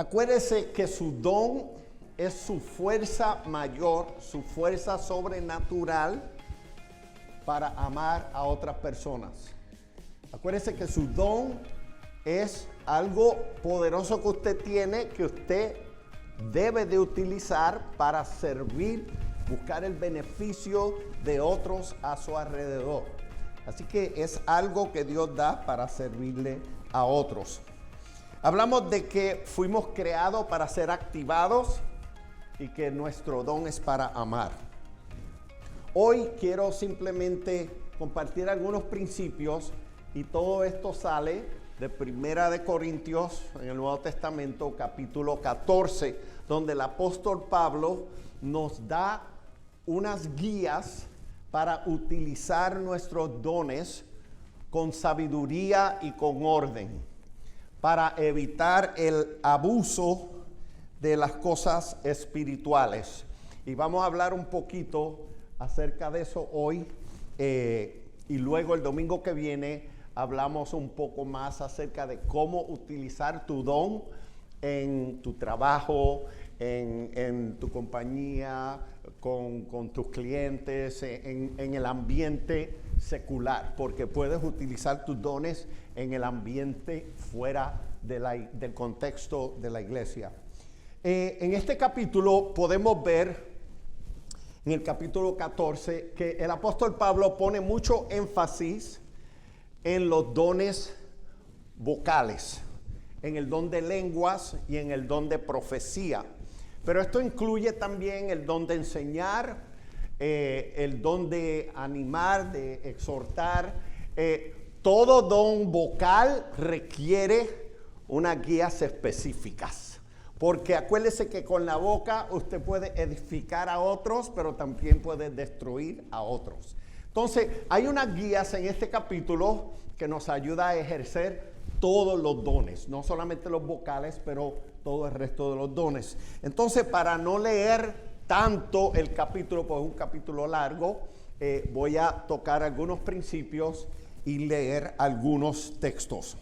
Acuérdese que su don es su fuerza mayor, su fuerza sobrenatural para amar a otras personas. Acuérdese que su don es algo poderoso que usted tiene, que usted debe de utilizar para servir, buscar el beneficio de otros a su alrededor. Así que es algo que Dios da para servirle a otros. Hablamos de que fuimos creados para ser activados y que nuestro don es para amar. Hoy quiero simplemente compartir algunos principios y todo esto sale de Primera de Corintios en el Nuevo Testamento, capítulo 14, donde el apóstol Pablo nos da unas guías para utilizar nuestros dones con sabiduría y con orden, para evitar el abuso de las cosas espirituales. Y vamos a hablar un poquito acerca de eso hoy, y luego el domingo que viene hablamos un poco más acerca de cómo utilizar tu don en tu trabajo, en tu compañía, con tus clientes, en el ambiente secular, porque puedes utilizar tus dones en el ambiente fuera del contexto de la iglesia. En este capítulo podemos ver, en el capítulo 14, que el apóstol Pablo pone mucho énfasis en los dones vocales, en el don de lenguas y en el don de profecía. Pero esto incluye también el don de enseñar, el don de animar, de exhortar. Todo don vocal requiere unas guías específicas. Porque acuérdese que con la boca usted puede edificar a otros, pero también puede destruir a otros. Entonces, hay unas guías en este capítulo que nos ayuda a ejercer todos los dones, no solamente los vocales, pero todo el resto de los dones. Entonces, para no leer tanto el capítulo, pues es un capítulo largo, voy a tocar algunos principios y leer algunos textos.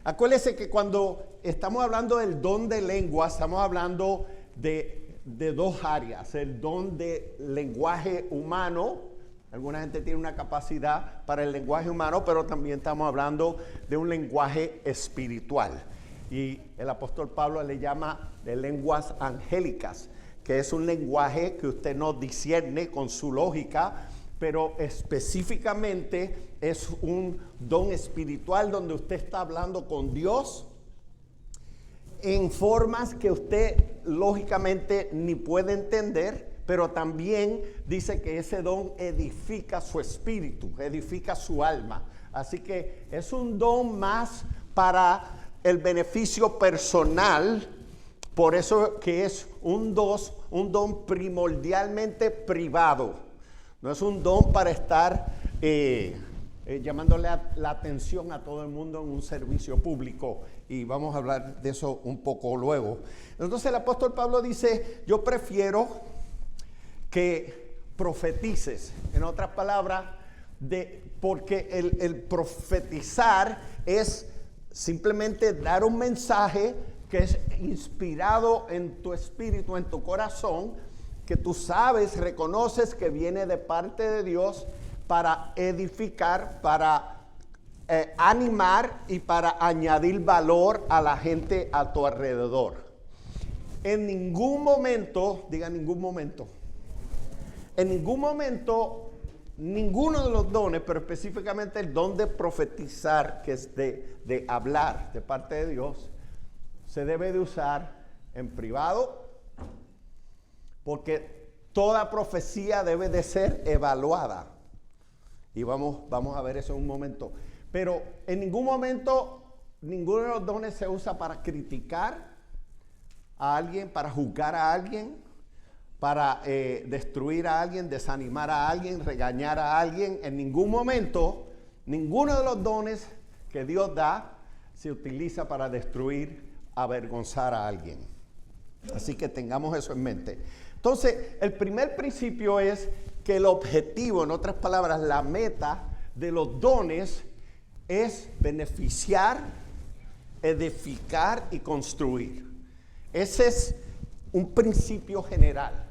Acuérdese que cuando estamos hablando del don de lengua, estamos hablando de dos áreas. El don de lenguaje humano. Alguna gente tiene una capacidad para el lenguaje humano, pero también estamos hablando de un lenguaje espiritual. Y el apóstol Pablo le llama de lenguas angélicas, que es un lenguaje que usted no discierne con su lógica, pero específicamente es un don espiritual donde usted está hablando con Dios en formas que usted lógicamente ni puede entender, pero también dice que ese don edifica su espíritu, edifica su alma. Así que es un don más para el beneficio personal, por eso que es un don primordialmente privado. No es un don para estar llamándole la atención a todo el mundo en un servicio público. Y vamos a hablar de eso un poco luego. Entonces el apóstol Pablo dice, yo prefiero que profetices. En otras palabras, porque el profetizar es simplemente dar un mensaje que es inspirado en tu espíritu, en tu corazón, que tú sabes, reconoces que viene de parte de Dios para edificar, para animar y para añadir valor a la gente a tu alrededor. En ningún momento, diga ningún momento, en ningún momento, ninguno de los dones, pero específicamente el don de profetizar, que es de hablar de parte de Dios, se debe de usar en privado, porque toda profecía debe de ser evaluada. Y vamos a ver eso en un momento. Pero en ningún momento, ninguno de los dones se usa para criticar a alguien, para juzgar a alguien, para destruir a alguien, desanimar a alguien, regañar a alguien. En ningún momento, ninguno de los dones que Dios da se utiliza para destruir, avergonzar a alguien. Así que tengamos eso en mente. Entonces, el primer principio es que el objetivo, en otras palabras, la meta de los dones es beneficiar, edificar y construir. Ese es un principio general.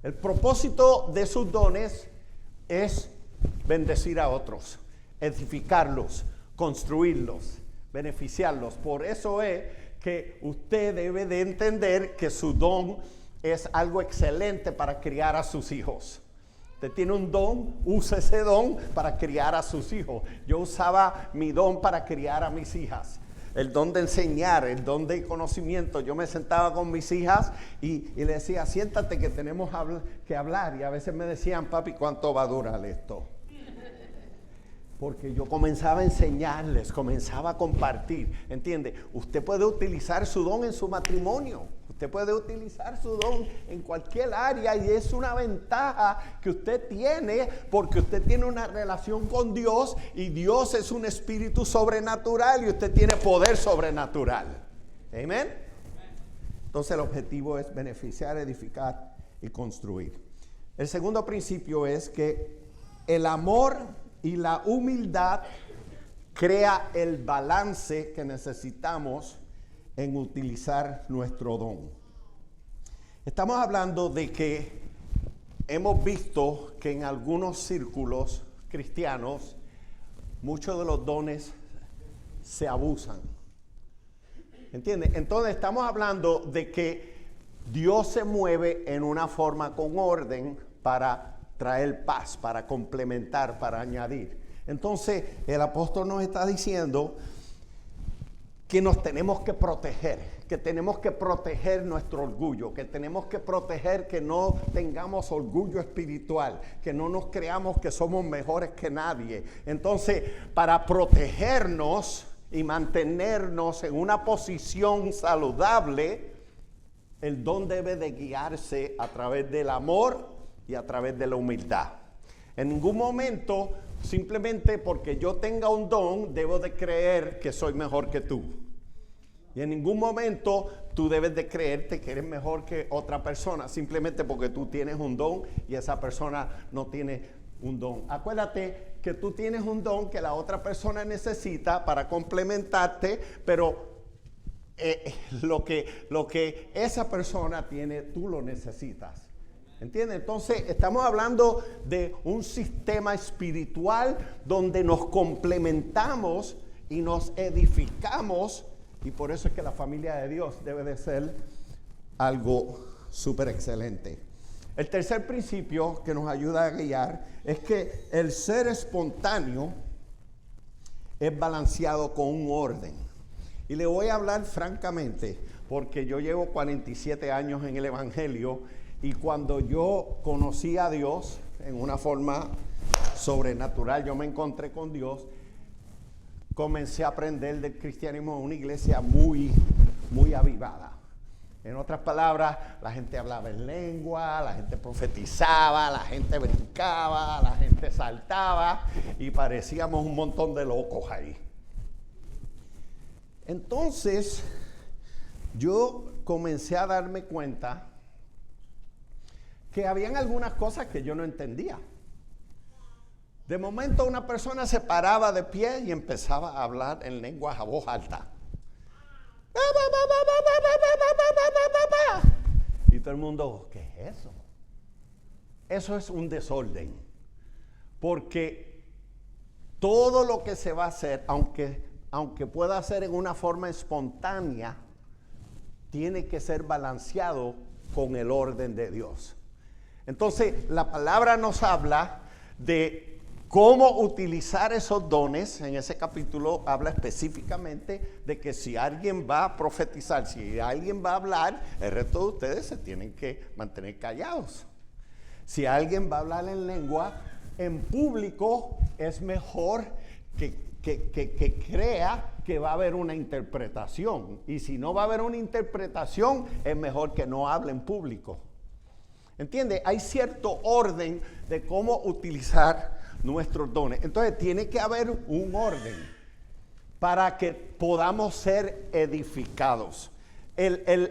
El propósito de sus dones es bendecir a otros, edificarlos, construirlos, beneficiarlos. Por eso es que usted debe de entender que su don es algo excelente para criar a sus hijos. Usted tiene un don, usa ese don para criar a sus hijos. Yo usaba mi don para criar a mis hijas. El don de enseñar, el don de conocimiento. Yo me sentaba con mis hijas y le decía, siéntate que tenemos que hablar. Y a veces me decían, papi, ¿cuánto va a durar esto? Porque yo comenzaba a enseñarles, comenzaba a compartir. ¿Entiende? Usted puede utilizar su don en su matrimonio. Usted puede utilizar su don en cualquier área y es una ventaja que usted tiene porque usted tiene una relación con Dios y Dios es un espíritu sobrenatural y usted tiene poder sobrenatural. ¿Amén? Entonces el objetivo es beneficiar, edificar y construir. El segundo principio es que el amor y la humildad crea el balance que necesitamos en utilizar nuestro don. Estamos hablando de que hemos visto que en algunos círculos cristianos muchos de los dones se abusan. ¿Entiende? Entonces estamos hablando de que Dios se mueve en una forma con orden para traer paz, para complementar, para añadir. Entonces el apóstol nos está diciendo que nos tenemos que proteger, que tenemos que proteger nuestro orgullo, que tenemos que proteger que no tengamos orgullo espiritual, que no nos creamos que somos mejores que nadie. Entonces, para protegernos y mantenernos en una posición saludable, el don debe de guiarse a través del amor y a través de la humildad. En ningún momento, simplemente porque yo tenga un don, debo de creer que soy mejor que tú. Y en ningún momento tú debes de creerte que eres mejor que otra persona, simplemente porque tú tienes un don y esa persona no tiene un don. Acuérdate que tú tienes un don que la otra persona necesita para complementarte, pero lo que esa persona tiene, tú lo necesitas. ¿Entiendes? Entonces estamos hablando de un sistema espiritual donde nos complementamos y nos edificamos, y por eso es que la familia de Dios debe de ser algo súper excelente. El tercer principio que nos ayuda a guiar es que el ser espontáneo es balanceado con un orden. Y le voy a hablar francamente, porque yo llevo 47 años en el Evangelio. Y cuando yo conocí a Dios en una forma sobrenatural, yo me encontré con Dios, comencé a aprender del cristianismo en una iglesia muy, muy avivada. En otras palabras, la gente hablaba en lengua, la gente profetizaba, la gente brincaba, la gente saltaba y parecíamos un montón de locos ahí. Entonces, yo comencé a darme cuenta que habían algunas cosas que yo no entendía. De momento una persona se paraba de pie y empezaba a hablar en lenguas a voz alta. Y todo el mundo, ¿qué es eso? Eso es un desorden. Porque todo lo que se va a hacer, aunque pueda ser en una forma espontánea, tiene que ser balanceado con el orden de Dios. Entonces, la palabra nos habla de cómo utilizar esos dones. En ese capítulo habla específicamente de que si alguien va a profetizar, si alguien va a hablar, el resto de ustedes se tienen que mantener callados. Si alguien va a hablar en lengua, en público, es mejor que crea que va a haber una interpretación. Y si no va a haber una interpretación, es mejor que no hable en público. ¿Entiende? Hay cierto orden de cómo utilizar nuestros dones. Entonces tiene que haber un orden para que podamos ser edificados.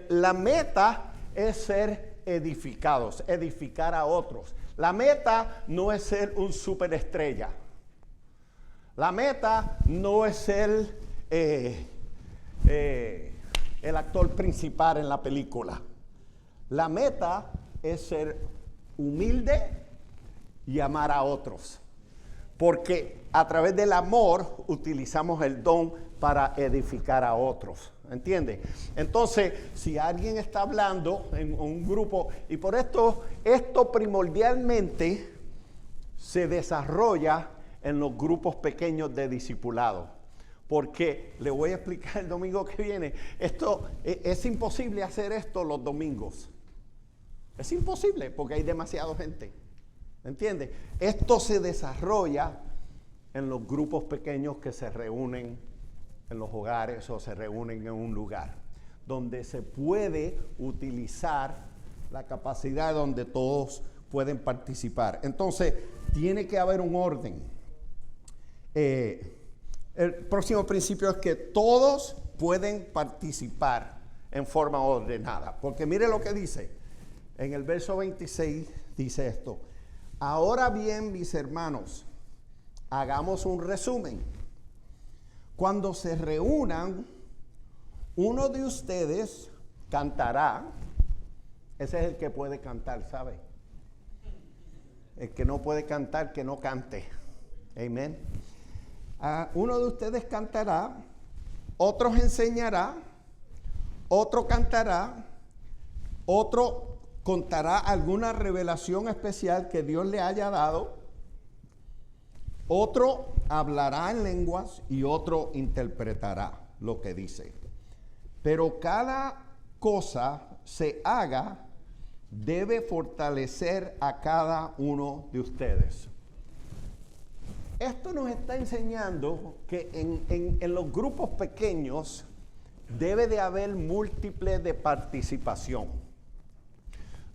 La meta es ser edificados, edificar a otros. La meta no es ser un superestrella. La meta no es ser el actor principal en la película. La meta es ser humilde y amar a otros. Porque a través del amor utilizamos el don para edificar a otros. ¿Entiende? Entonces, si alguien está hablando en un grupo, y por esto primordialmente se desarrolla en los grupos pequeños de discipulado. Porque le voy a explicar el domingo que viene. Es imposible hacer esto los domingos. Es imposible porque hay demasiada gente. ¿Entiende? Esto se desarrolla en los grupos pequeños que se reúnen en los hogares o se reúnen en un lugar donde se puede utilizar la capacidad donde todos pueden participar. Entonces, tiene que haber un orden. El próximo principio es que todos pueden participar en forma ordenada. Porque mire lo que dice. En el verso 26 dice esto. Ahora bien, mis hermanos, hagamos un resumen. Cuando se reúnan, uno de ustedes cantará. Ese es el que puede cantar, ¿sabe? El que no puede cantar, que no cante. Amén. Uno de ustedes cantará, otro enseñará, otro cantará, otro contará alguna revelación especial que Dios le haya dado, otro hablará en lenguas y otro interpretará lo que dice. Pero cada cosa se haga debe fortalecer a cada uno de ustedes. Esto nos está enseñando que en los grupos pequeños debe de haber múltiples de participación.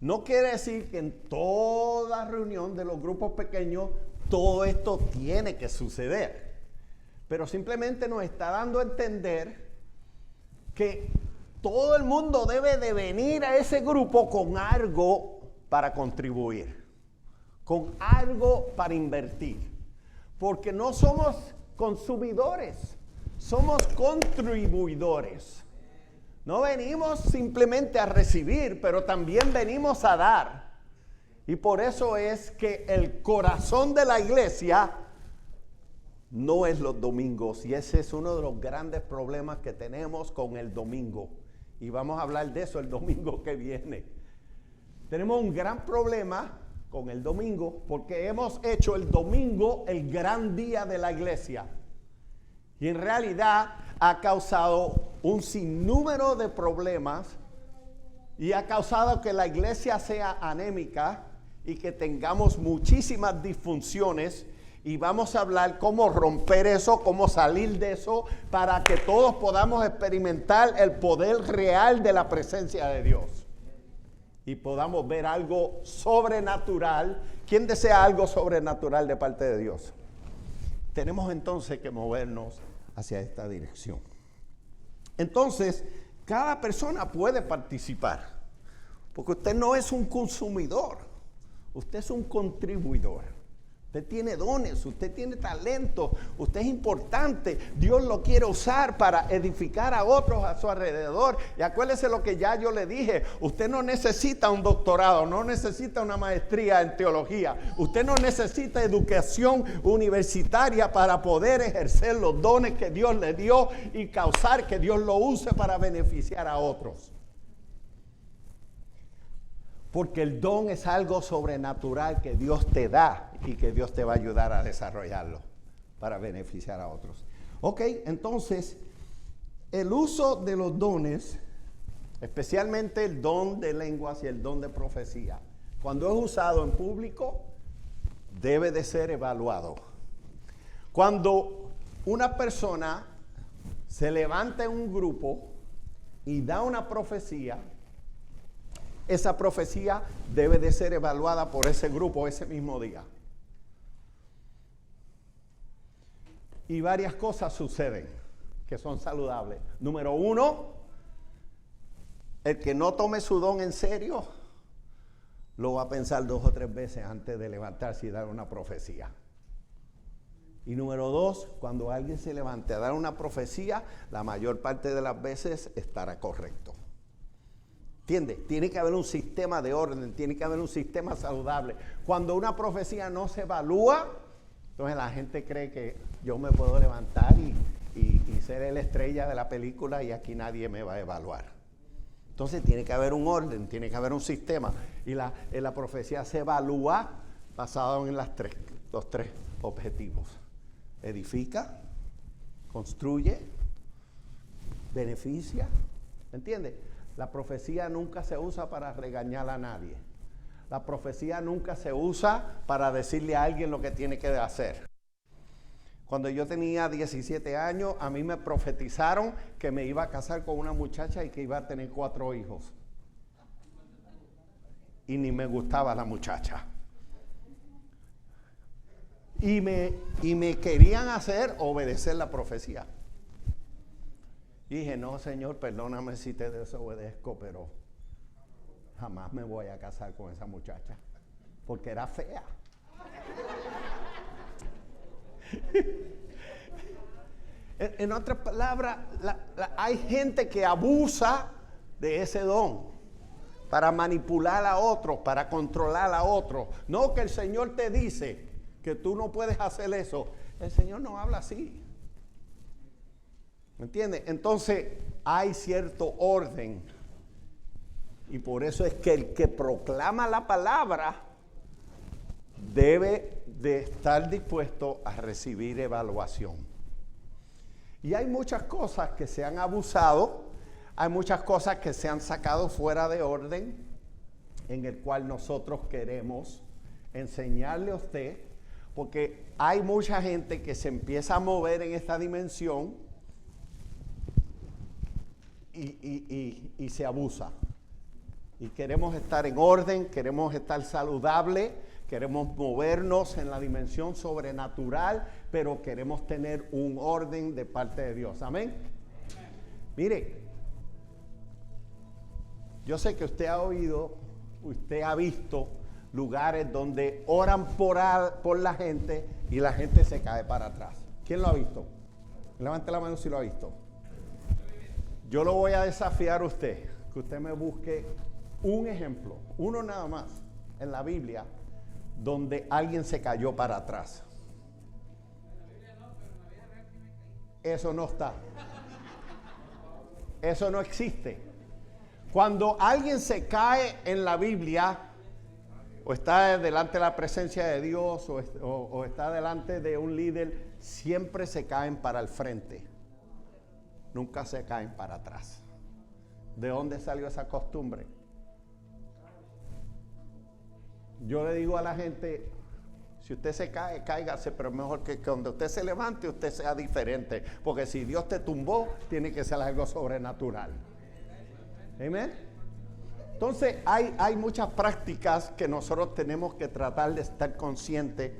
No quiere decir que en toda reunión de los grupos pequeños todo esto tiene que suceder, pero simplemente nos está dando a entender que todo el mundo debe de venir a ese grupo con algo para contribuir, con algo para invertir. Porque no somos consumidores, somos contribuidores. No venimos simplemente a recibir, pero también venimos a dar. Y por eso es que el corazón de la iglesia no es los domingos. Y ese es uno de los grandes problemas que tenemos con el domingo. Y vamos a hablar de eso el domingo que viene. Tenemos un gran problema con el domingo, porque hemos hecho el domingo el gran día de la iglesia. Y en realidad ha causado un sinnúmero de problemas y ha causado que la iglesia sea anémica y que tengamos muchísimas disfunciones. Y vamos a hablar cómo romper eso, cómo salir de eso, para que todos podamos experimentar el poder real de la presencia de Dios. Y podamos ver algo sobrenatural. ¿Quién desea algo sobrenatural de parte de Dios? Tenemos entonces que movernos hacia esta dirección. Entonces, cada persona puede participar. Porque usted no es un consumidor. Usted es un contribuidor. Usted tiene dones, usted tiene talento, usted es importante. Dios lo quiere usar para edificar a otros a su alrededor. Y acuérdese lo que ya yo le dije. Usted no necesita un doctorado, no necesita una maestría en teología. Usted no necesita educación universitaria para poder ejercer los dones que Dios le dio y causar que Dios lo use para beneficiar a otros. Porque el don es algo sobrenatural que Dios te da y que Dios te va a ayudar a desarrollarlo para beneficiar a otros. Ok, entonces, el uso de los dones, especialmente el don de lenguas y el don de profecía, cuando es usado en público, debe de ser evaluado. Cuando una persona se levanta en un grupo y da una profecía, esa profecía debe de ser evaluada por ese grupo ese mismo día. Y varias cosas suceden que son saludables. Número uno, el que no tome su don en serio, lo va a pensar 2 o 3 veces antes de levantarse y dar una profecía. Y número 2, cuando alguien se levante a dar una profecía, la mayor parte de las veces estará correcto. ¿Entiendes? Tiene que haber un sistema de orden, tiene que haber un sistema saludable. Cuando una profecía no se evalúa, entonces la gente cree que yo me puedo levantar y ser la estrella de la película y aquí nadie me va a evaluar. Entonces tiene que haber un orden, tiene que haber un sistema. Y la profecía se evalúa basado en los tres objetivos. Edifica, construye, beneficia. ¿Me entiendes? La profecía nunca se usa para regañar a nadie. La profecía nunca se usa para decirle a alguien lo que tiene que hacer. Cuando yo tenía 17 años, a mí me profetizaron que me iba a casar con una muchacha y que iba a tener 4 hijos. Y ni me gustaba la muchacha. Y me querían hacer obedecer la profecía. Y dije, no, Señor, perdóname si te desobedezco, pero jamás me voy a casar con esa muchacha, porque era fea. En otras palabras, hay gente que abusa de ese don para manipular a otros, para controlar a otros. No, que el Señor te dice que tú no puedes hacer eso. El Señor no habla así. ¿Me entiendes? Entonces hay cierto orden. Y por eso es que el que proclama la palabra debe de estar dispuesto a recibir evaluación. Y hay muchas cosas que se han abusado, hay muchas cosas que se han sacado fuera de orden, en el cual nosotros queremos enseñarle a usted, porque hay mucha gente que se empieza a mover en esta dimensión y se abusa. Y queremos estar en orden, queremos estar saludable, queremos movernos en la dimensión sobrenatural, pero queremos tener un orden de parte de Dios. Amén. Mire, yo sé que usted ha oído, usted ha visto lugares donde oran por la gente y la gente se cae para atrás. ¿Quién lo ha visto? Levante la mano si lo ha visto. Yo lo voy a desafiar a usted, que usted me busque un ejemplo, uno nada más, en la Biblia, donde alguien se cayó para atrás. Eso no está. Eso no existe. Cuando alguien se cae en la Biblia, o está delante de la presencia de Dios, o está delante de un líder, siempre se caen para el frente. Nunca se caen para atrás. ¿De dónde salió esa costumbre? Yo le digo a la gente, si usted se cae, cáigase, pero es mejor que cuando usted se levante, usted sea diferente. Porque si Dios te tumbó, tiene que ser algo sobrenatural. Amén. Entonces, hay muchas prácticas que nosotros tenemos que tratar de estar conscientes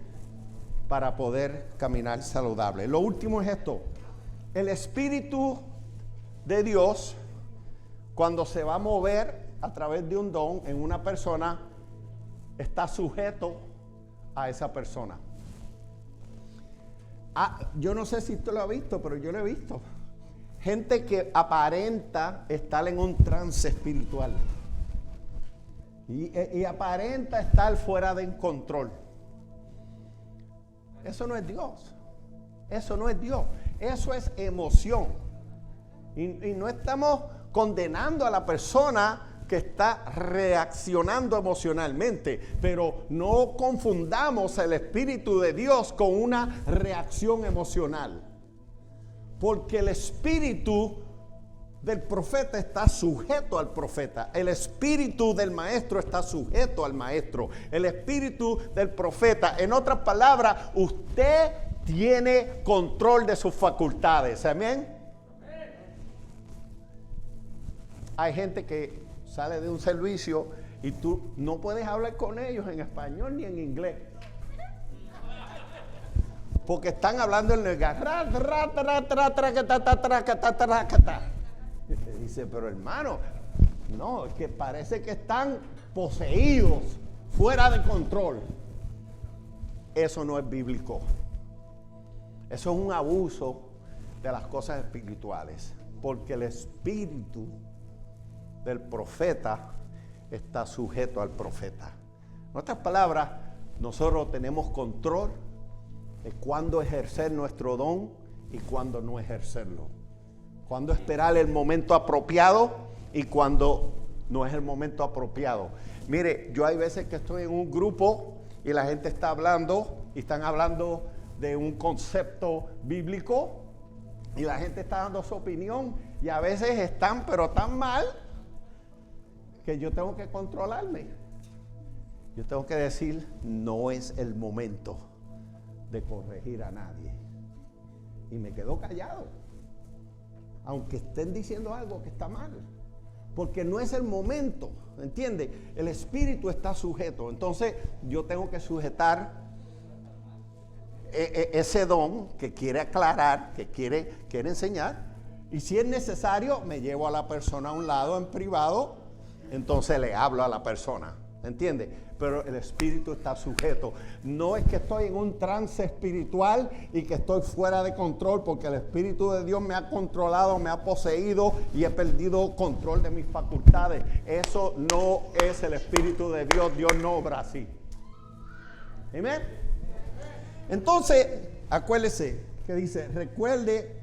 para poder caminar saludable. Lo último es esto. El Espíritu de Dios, cuando se va a mover a través de un don en una persona, está sujeto a esa persona. Yo no sé si usted lo ha visto, pero yo lo he visto. Gente que aparenta estar en un trance espiritual. Y aparenta estar fuera de control. Eso no es Dios. Eso no es Dios. Eso es emoción. Y no estamos condenando a la persona que está reaccionando emocionalmente, pero no confundamos el Espíritu de Dios con una reacción emocional, porque el espíritu del profeta está sujeto al profeta, el espíritu del maestro está sujeto al maestro, el espíritu del profeta, en otras palabras, usted tiene control de sus facultades. Amén. Hay gente que sale de un servicio y tú no puedes hablar con ellos en español ni en inglés, porque están hablando en el dice, pero hermano, no, es que parece que están poseídos, fuera de control. Eso no es bíblico. Eso es un abuso de las cosas espirituales, porque el espíritu del profeta está sujeto al profeta. En otras palabras, nosotros tenemos control de cuándo ejercer nuestro don y cuándo no ejercerlo. Cuándo esperar el momento apropiado y cuándo no es el momento apropiado. Mire, yo hay veces que estoy en un grupo y la gente está hablando y están hablando de un concepto bíblico y la gente está dando su opinión y a veces están pero tan mal que yo tengo que controlarme. Yo tengo que decir, no es el momento de corregir a nadie. Y me quedo callado, aunque estén diciendo algo que está mal, porque no es el momento, ¿entiende? El espíritu está sujeto, entonces yo tengo que sujetar ese don que quiere aclarar, que quiere enseñar, y si es necesario me llevo a la persona a un lado en privado, entonces le hablo a la persona, ¿entiende? Pero el espíritu está sujeto. No es que estoy en un trance espiritual y que estoy fuera de control, porque el espíritu de Dios me ha controlado, me ha poseído y he perdido control de mis facultades. Eso no es el espíritu de Dios. Dios no obra así. Amén. Entonces, acuérdese que dice, recuerde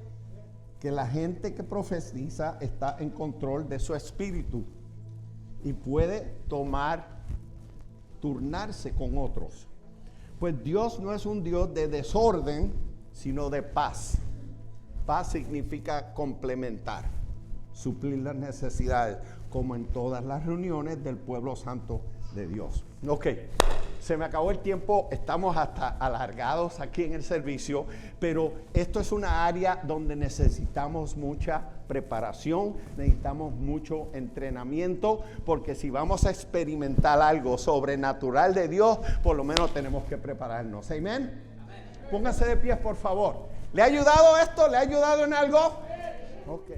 que la gente que profetiza está en control de su espíritu y puede turnarse con otros. Pues Dios no es un Dios de desorden, sino de paz. Paz significa complementar, suplir las necesidades, como en todas las reuniones del pueblo santo de Dios. Ok, se me acabó el tiempo, estamos hasta alargados aquí en el servicio, pero esto es una área donde necesitamos mucha preparación, necesitamos mucho entrenamiento, porque si vamos a experimentar algo sobrenatural de Dios, por lo menos tenemos que prepararnos. ¿Amén? Pónganse de pies, por favor. ¿Le ha ayudado esto? ¿Le ha ayudado en algo? Ok.